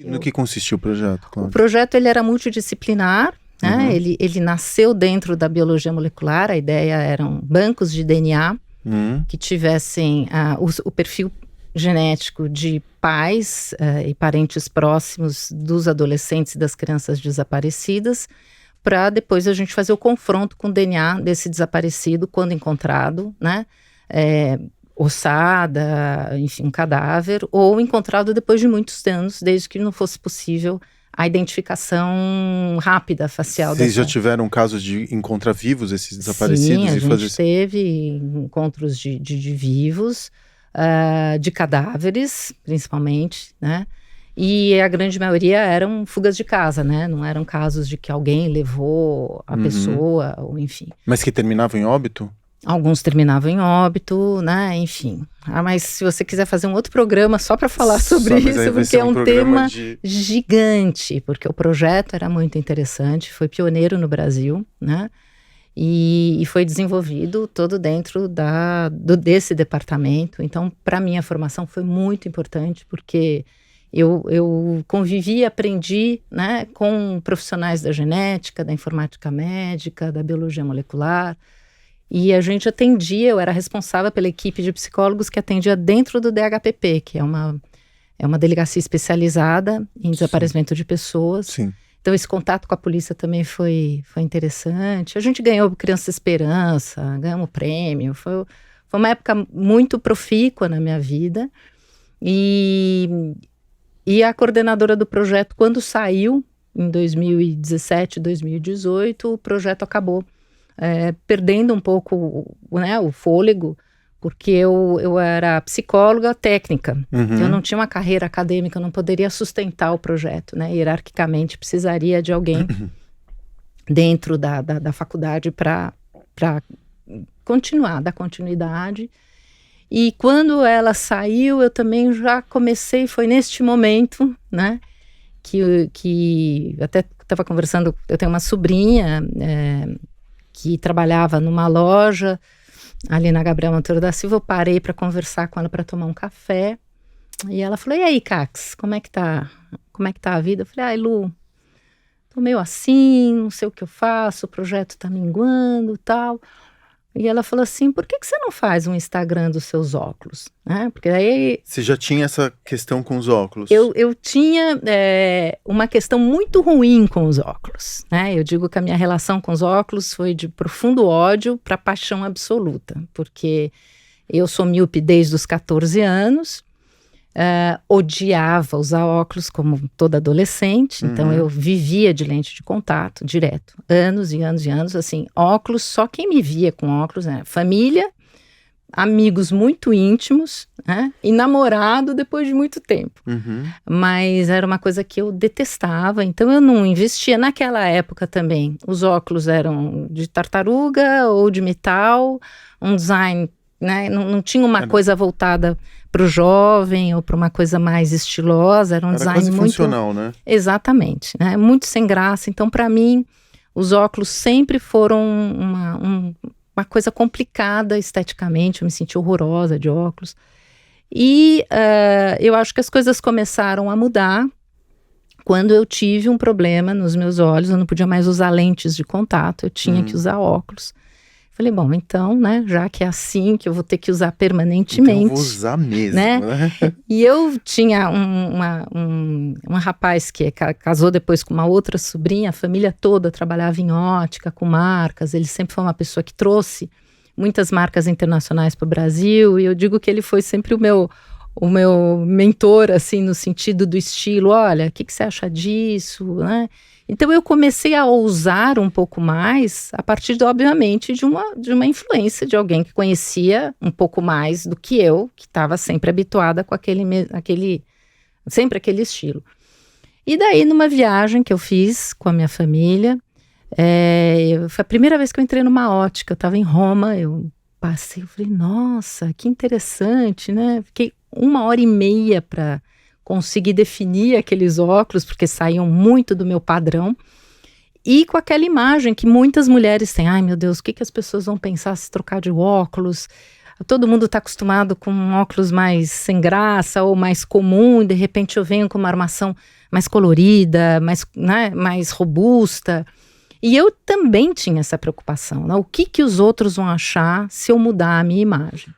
No que consistiu o projeto, O projeto ele era multidisciplinar, né? Ele nasceu dentro da biologia molecular. A ideia eram bancos de DNA que tivessem o perfil genético de pais e parentes próximos dos adolescentes e das crianças desaparecidas, para depois a gente fazer o confronto com o DNA desse desaparecido quando encontrado, né? Ossada, enfim, um cadáver, ou encontrado depois de muitos anos, desde que não fosse possível a identificação rápida facial. Vocês já tiveram casos de encontrar vivos esses desaparecidos? Sim, a gente teve encontros de vivos, de cadáveres, principalmente, né? E a grande maioria eram fugas de casa, né? Não eram casos de que alguém levou a pessoa, ou enfim. Mas que terminavam em óbito? Alguns terminavam em óbito, né, enfim. Mas se você quiser fazer um outro programa só para falar sobre isso, porque é um tema gigante, porque o projeto era muito interessante, foi pioneiro no Brasil, né, e foi desenvolvido todo dentro desse departamento. Então, para mim, a formação foi muito importante, porque eu convivi e aprendi, né, com profissionais da genética, da informática médica, da biologia molecular. E a gente atendia, eu era responsável pela equipe de psicólogos que atendia dentro do DHPP, que é uma delegacia especializada em desaparecimento de pessoas. Sim. Então esse contato com a polícia também foi interessante. A gente ganhou Criança Esperança, ganhamos prêmio, foi uma época muito profícua na minha vida. E a coordenadora do projeto, quando saiu, em 2017, 2018, o projeto acabou. Perdendo um pouco, né, o fôlego, porque eu era psicóloga técnica, eu não tinha uma carreira acadêmica, eu não poderia sustentar o projeto, né, hierarquicamente precisaria de alguém dentro da faculdade para dar continuidade. E quando ela saiu, eu também já comecei, foi neste momento, né, que até estava conversando, eu tenho uma sobrinha, que trabalhava numa loja ali na Gabriel Monteiro da Silva. Eu parei para conversar com ela, para tomar um café, e ela falou: e aí, Cax, como é que tá a vida? Eu falei: ai, Lu, tô meio assim, não sei o que eu faço, o projeto tá minguando e tal. E ela falou assim: por que você não faz um Instagram dos seus óculos? Né? Porque aí... Você já tinha essa questão com os óculos? Eu tinha uma questão muito ruim com os óculos, né? Eu digo que a minha relação com os óculos foi de profundo ódio para paixão absoluta, porque eu sou míope desde os 14 anos, odiava usar óculos como toda adolescente, então eu vivia de lente de contato direto, anos e anos e anos, assim, óculos, só quem me via com óculos, né? Família, amigos muito íntimos, né? E namorado depois de muito tempo. Mas era uma coisa que eu detestava, então eu não investia. Naquela época também, os óculos eram de tartaruga ou de metal, um design, né? Não tinha uma coisa voltada para o jovem ou para uma coisa mais estilosa, era um design quase muito funcional, né? Exatamente, né? Muito sem graça. Então, para mim, os óculos sempre foram uma coisa complicada esteticamente. Eu me senti horrorosa de óculos. E eu acho que as coisas começaram a mudar quando eu tive um problema nos meus olhos. Eu não podia mais usar lentes de contato, eu tinha que usar óculos. Falei, bom, então, né, já que é assim, que eu vou ter que usar permanentemente. Então eu vou usar mesmo, né? E eu tinha um rapaz que casou depois com uma outra sobrinha, a família toda trabalhava em ótica, com marcas. Ele sempre foi uma pessoa que trouxe muitas marcas internacionais para o Brasil, e eu digo que ele foi sempre o meu mentor, assim, no sentido do estilo. Olha, o que você acha disso, né? Então eu comecei a ousar um pouco mais a partir, obviamente, de uma influência de alguém que conhecia um pouco mais do que eu, que estava sempre habituada com sempre aquele estilo. E daí, numa viagem que eu fiz com a minha família, foi a primeira vez que eu entrei numa ótica. Eu estava em Roma, eu passei, eu falei, nossa, que interessante, né? Fiquei 1h30 para conseguir definir aqueles óculos, porque saíam muito do meu padrão, e com aquela imagem que muitas mulheres têm: ai meu Deus, o que as pessoas vão pensar se trocar de óculos? todo mundo está acostumado com um óculos mais sem graça ou mais comum, e de repente eu venho com uma armação mais colorida, mais, né, mais robusta. E eu também tinha essa preocupação, né? O que os outros vão achar se eu mudar a minha imagem?